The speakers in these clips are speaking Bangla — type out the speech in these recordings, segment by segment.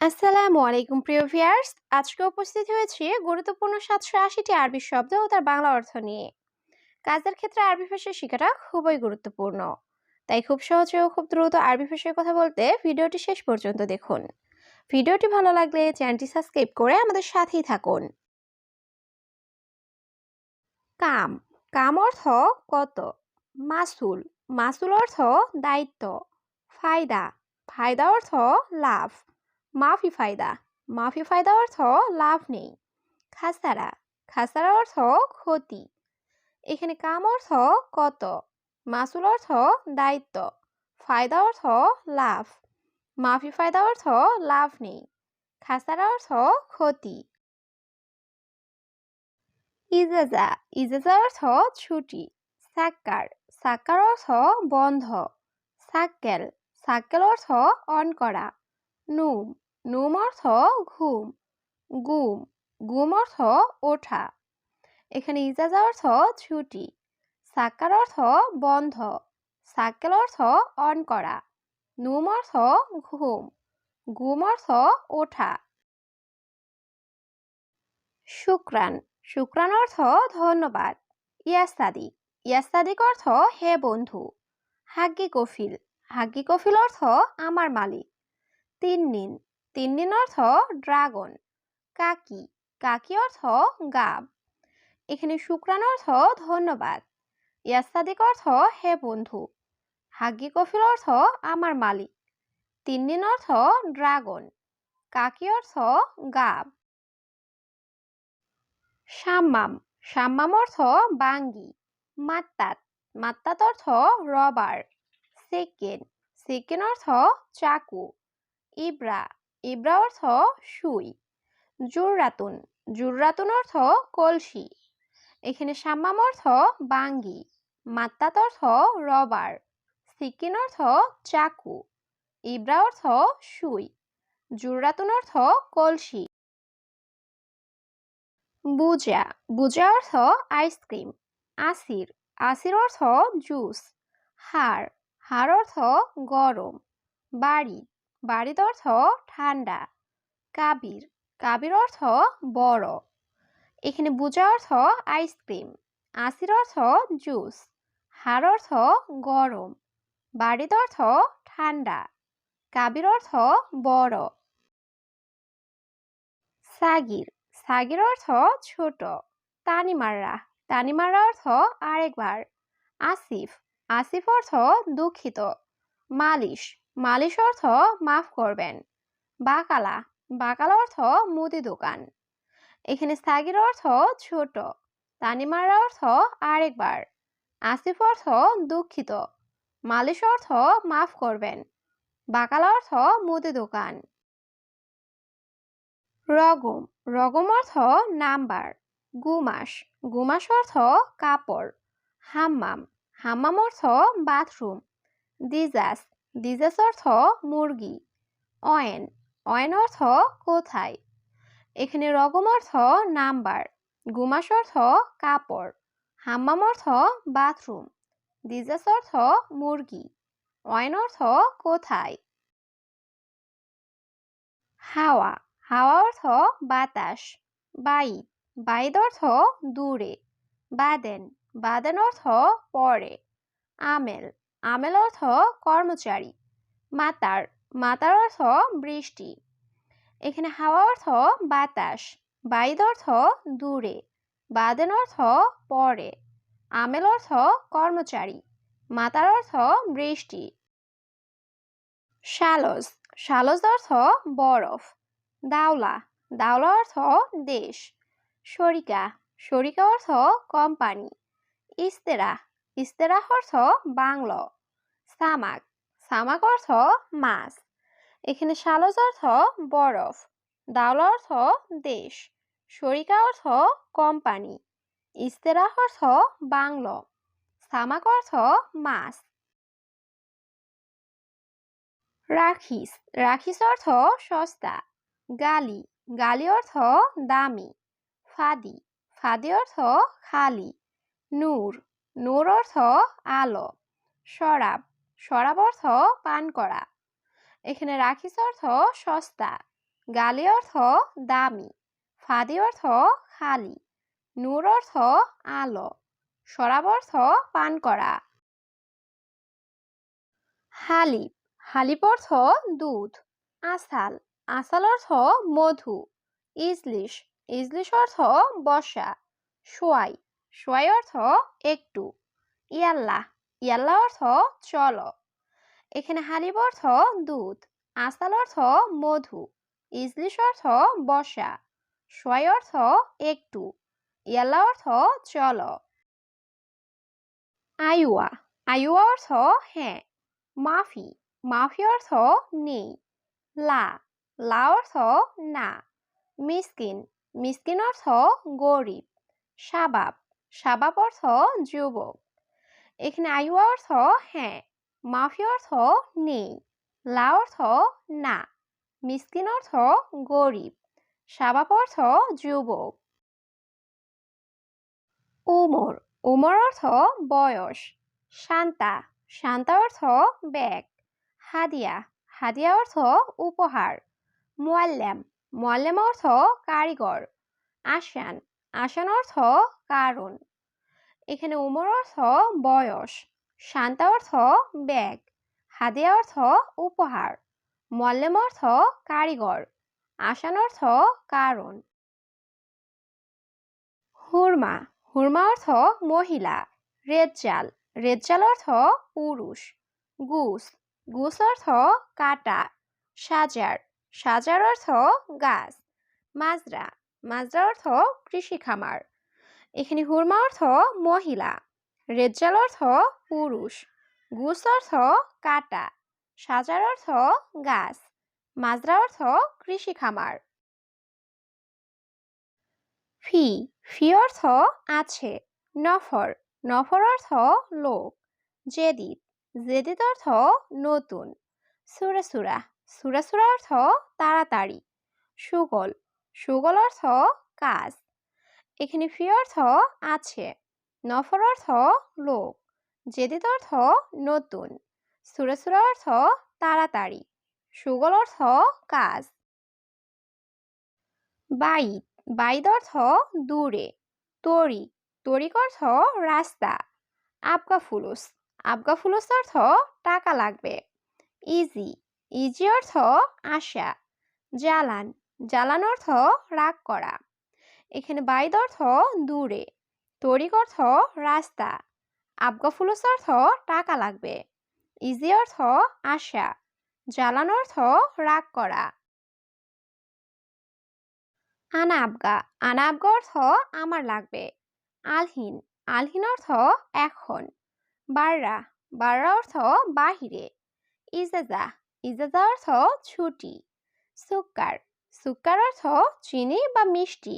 আসসালামু আলাইকুম প্রিয় ভিউয়ার্স। আজকে উপস্থিত হয়েছি গুরুত্বপূর্ণ ৭৮০টি আরবি শব্দ ও তার বাংলা অর্থ নিয়ে। কাজের ক্ষেত্রে আরবি ভাষা শেখাটা খুবই গুরুত্বপূর্ণ। তাই খুব সহজে ও খুব দ্রুত আরবি ভাষায় কথা বলতে ভিডিওটি শেষ পর্যন্ত দেখুন। ভিডিওটি ভালো লাগলে চ্যানেলটি সাবস্ক্রাইব করে আমাদের সাথেই থাকুন। কাম। কাম অর্থ কত। মাসুল। মাসুল অর্থ দায়িত্ব। ফায়দা। ফায়দা অর্থ লাভ। মাফি ফায়দা। মাফি ফায়দা অর্থ লাভ নেই। খাসারা। খাসারা অর্থ ক্ষতি। এখানে কাম অর্থ কত। মাসুল অর্থ দায়িত্ব। ফায়দা অর্থ লাভ। মাফি ফায়দা অর্থ লাভ নেই। খাসারা অর্থ ক্ষতি। ইজাজা। ইজাজা অর্থ ছুটি। সাক্কার। সাক্কার অর্থ বন্ধ। সাক্কেল। সাক্কেল অর্থ অন করা। নুম। নুম অর্থ ঘুম। গুম। গুম অর্থ ওঠা। এখানে ইজাজা অর্থ ছুটি। সাক্কার অর্থ বন্ধ। সাক্কেল অর্থ অন করা। নুম অর্থ ঘুম। গুম অর্থ ওঠা। শুক্রান। শুক্রান অর্থ ধন্যবাদ। ইয়াস্তাদিক। ইয়াস্তাদিক অর্থ হে বন্ধু। হাগ্গি কফিল। হাগ্গি কফিল অর্থ আমার মালিক। তিন্নিন। তিন্নিন অর্থ ড্রাগন। কাকি। কাকি অর্থ গাব। এখানে শুক্রান অর্থ ধন্যবাদ। ইয়াস্তাদিক অর্থ হে বন্ধু। হাগ্গি কফিল অর্থ আমার মালিক। তিন্নিন অর্থ ড্রাগন। কাকি অর্থ গাব। সাম্মাম। সাম্মাম অর্থ বাঙ্গি। মাত্তাত। মাত্তাত অর্থ রবার। সেকেন। সেকেন অর্থ চাকু। ইব্রা। ইব্রা অর্থ সুই। জুররাতুন। জুররাতুন অর্থ কলসি। এখানে সাম্মাম অর্থ বাঙ্গি। মাত্তাত অর্থ রবার। সিকিন অর্থ চাকু। ইব্রা অর্থ সুই। জুররাতুন অর্থ কলসি। বুজা। বুজা অর্থ আইসক্রিম। আসির। আসির অর্থ জুস। হাড়। হাড় অর্থ গরম। বাড়ি। বাড়ির অর্থ ঠান্ডা। কাবির। কাবির অর্থ বড়। এখানে বুজা অর্থ আইসক্রিম। আসির অর্থ জুস। হাড় অর্থ গরম। বাড়ির অর্থ ঠান্ডা। কাবির অর্থ বড়। সাগির। সাগির অর্থ ছোট। তানিমাররা। তানিমাররা অর্থ আরেকবার। আসিফ। আসিফ অর্থ দুঃখিত। মালিশ। মালিশ অর্থ মাফ করবেন। বাকালা। বাকালা অর্থ মুদি দোকান। এখানে সাগির অর্থ ছোট। তানিমাররা অর্থ আরেকবার। আসিফ অর্থ দুঃখিত। মালিশ অর্থ মাফ করবেন। বাকালা অর্থ মুদি দোকান। রগম। রগম অর্থ নাম্বার। গুমাস। গুমাস অর্থ কাপড়। হাম্মাম। হাম্মাম অর্থ বাথরুম। দিজাস। দিজাস অর্থ মুরগি। অয়েন। অয়েন অর্থ কোথায়। এখানে রগম অর্থ নাম্বার। গুমাস অর্থ কাপড়। হাম্মাম অর্থ বাথরুম। দিজাস অর্থ মুরগি। অয়েন অর্থ কোথায়। হাওয়া। হাওয়া অর্থ বাতাস। বাইদ। বাইদ অর্থ দূরে। বাদেন। বাদেন অর্থ পরে। আমেল। আমেল অর্থ কর্মচারী। মাতার। মাতার অর্থ বৃষ্টি। এখানে হাওয়া অর্থ বাতাস। বাইদ অর্থ দূরে। বাদেন অর্থ পরে। আমেল অর্থ কর্মচারী। মাতার অর্থ বৃষ্টি। শালস। শালস অর্থ বরফ। দাওলা। দাওলা অর্থ দেশ। শরিকা। শরিকা অর্থ কোম্পানি। ইস্তেরা। ইস্তেরা অর্থ বাংলো। সামাক। সামাক অর্থ মাছ। এখানে শালস অর্থ বরফ। দাওলা অর্থ দেশ। শরিকা অর্থ কোম্পানি। ইস্তেরা অর্থ বাংলো। সামাক অর্থ মাছ। রাখিস। রাখিস অর্থ সস্তা। গালি। গালি অর্থ দামি। ফাদি। ফাদি অর্থ খালি। নূর। নূর অর্থ আলো। শরাব। শরাব অর্থ পান করা। এখানে রাখিস অর্থ সস্তা। গালি অর্থ দামি, ফাদি অর্থ খালি, নূর অর্থ আলো, শরাব অর্থ পান করা। হালিব, হালিব অর্থ দুধ। আসাল, আসাল অর্থ মধু। ইজলিশ, ইজলিশ অর্থ বসা। সোয়াই, সোয়াই অর্থ একটু। ইয়াল্লাহ, ইয়াল্লাহ অর্থ চলো। এখানে হালিব অর্থ দুধ, আসাল অর্থ মধু, ইজলিশ অর্থ বসা, সোয়াই অর্থ একটু, ইয়াল্লাহ অর্থ চলো। আইওয়া, আইওয়া অর্থ হ্যাঁ। মাফি, মাফি অর্থ নেই। লা, লা অর্থ না। মিসকিন, মিসকিন অর্থ গরিব। শাবাব, শাবাব অর্থ যুবক। এখানে আইওয়া অর্থ হ্যাঁ, মাফি অর্থ নেই, লা অর্থ না, মিসকিন অর্থ গরিব, শাবাব অর্থ যুবক। উমর, উমর অর্থ বয়স। শান্তা, শান্তা অর্থ ব্যাগ। হাদিয়া, হাদিয়া অর্থ উপহার। মুআল্লাম, মুআল্লাম অর্থ কারিগর। আসান, আসান অর্থ কারণ। এখানে উমর অর্থ বয়স, শান্তা অর্থ ব্যাগ, হাদিয়া অর্থ উপহার, মুআল্লাম অর্থ কারিগর, আসান অর্থ কারণ। হুরমা, হুরমা অর্থ মহিলা। রেজ্জাল, রেজ্জাল অর্থ পুরুষ। গুস, গুস অর্থ কাটা। সাজার, সাজার অর্থ গাছ। মাজরা, মাজরা অর্থ কৃষি খামার। এখানে হুরমা অর্থ মহিলা, রেজ্জাল অর্থ পুরুষ, গুস অর্থ কাটা, সাজার অর্থ গাছ, মাজরা অর্থ কৃষি খামার। ফি, ফি অর্থ আছে। নফর, নফর অর্থ লোক। জেদিদ, জেদিদ অর্থ নতুন। সুরা সুরা, সুরা সুরা অর্থ তাড়াতাড়ি। সুগল, সুগল অর্থ কাজ। এখানে ফি অর্থ আছে, নফর অর্থ লোক, জেদিদ অর্থ নতুন, সুরা সুরা অর্থ তাড়াতাড়ি, সুগল অর্থ কাজ। বাইদ, বাইদ অর্থ দূরে। তরিক, তরিক অর্থ রাস্তা। আবগা ফুলুস, আবগা ফুলুস অর্থ টাকা লাগবে। ইজি, ইজি অর্থ আশা। জালান, জালান অর্থ রাগ করা। এখানে বাইদ অর্থ দূরে, তরিক অর্থ রাস্তা, আবগা ফুলুস অর্থ টাকা লাগবে, ইজি অর্থ আশা, জালান অর্থ রাগ করা। আনা আবগা, আনা আবগা অর্থ আমার লাগবে। আলহিন, আলহিন অর্থ এখন। বাররা, বাররা অর্থ বাহিরে। ইজাজা, ইজাজা অর্থ ছুটি। সুক্কার, সুক্কার অর্থ চিনি বা মিষ্টি।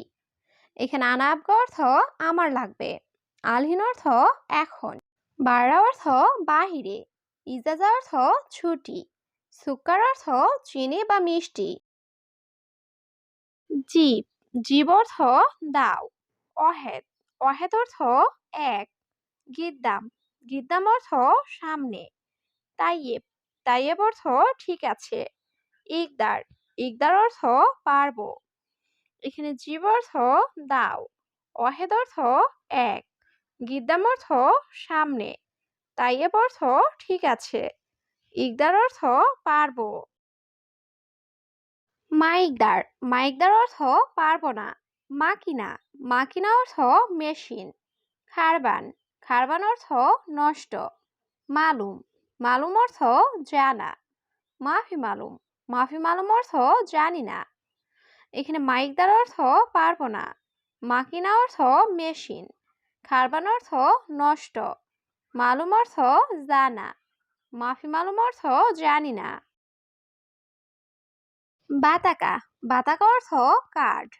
এখানে আনা আবগা অর্থ আমার লাগবে, আলহিন অর্থ এখন, বাররা অর্থ বাহিরে, ইজাজা অর্থ ছুটি, সুক্কার অর্থ চিনি বা মিষ্টি। জীব, জীব অর্থ দাও। অহেদ, অহেদ অর্থ এক। গিদ্দাম, গিদ্দাম অর্থ সামনে। তাইয়েব, তাইয়েব অর্থ ঠিক আছে। ইকদার, ইকদার অর্থ পারবো। এখানে জীব অর্থ দাও, অহেদ অর্থ এক, গিদ্দাম অর্থ সামনে, তাইয়েব অর্থ ঠিক আছে, ইকদার অর্থ পারবো। মাইকদার, মাইকদার অর্থ পারবো না। মাকিনা, মাকিনা অর্থ মেশিন। খারবান, খারবান অর্থ নষ্ট। মালুম, মালুম অর্থ জানা। মাফি মালুম, মাফি মালুম অর্থ জানি না। এখানে মাইকদার অর্থ পারবো না, মাকিনা অর্থ মেশিন, খারবান অর্থ নষ্ট, মালুম অর্থ জানা, মাফি মালুম অর্থ জানি না। বাতাকা, বাতাকা অর্থ কার্ড।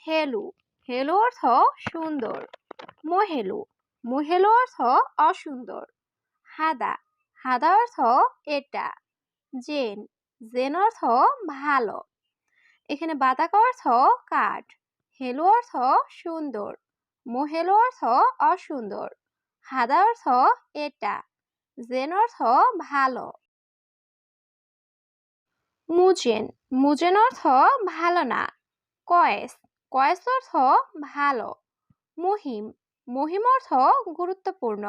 হেলু, হেলু অর্থ সুন্দর। মহেলু, মহেলু অর্থ অসুন্দর। হাদা, হাদা অর্থ এটা। জেন, জেন অর্থ ভালো। এখানে বাতাকা অর্থ কাঠ, হেলু অর্থ সুন্দর, মহেলু অর্থ অসুন্দর, হাদা অর্থ এটা, জেন অর্থ ভালো। মুজেন মুজেন অর্থ ভালো না। কয়েস কয়েস অর্থ ভালো। মুহিম মুহিম অর্থ গুরুত্বপূর্ণ।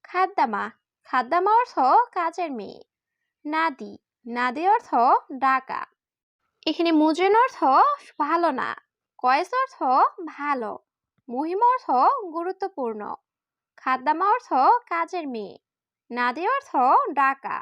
খাদ্দামা খাদ্দামা অর্থ কাজের মেয়ে। নাদি নাদি অর্থ ডাকা। এখানে মুজেন অর্থ ভালো না, কয়েস অর্থ ভালো, মুহিম অর্থ গুরুত্বপূর্ণ, খাদ্দামা অর্থ কাজের মেয়ে, নাদি অর্থ ডাকা।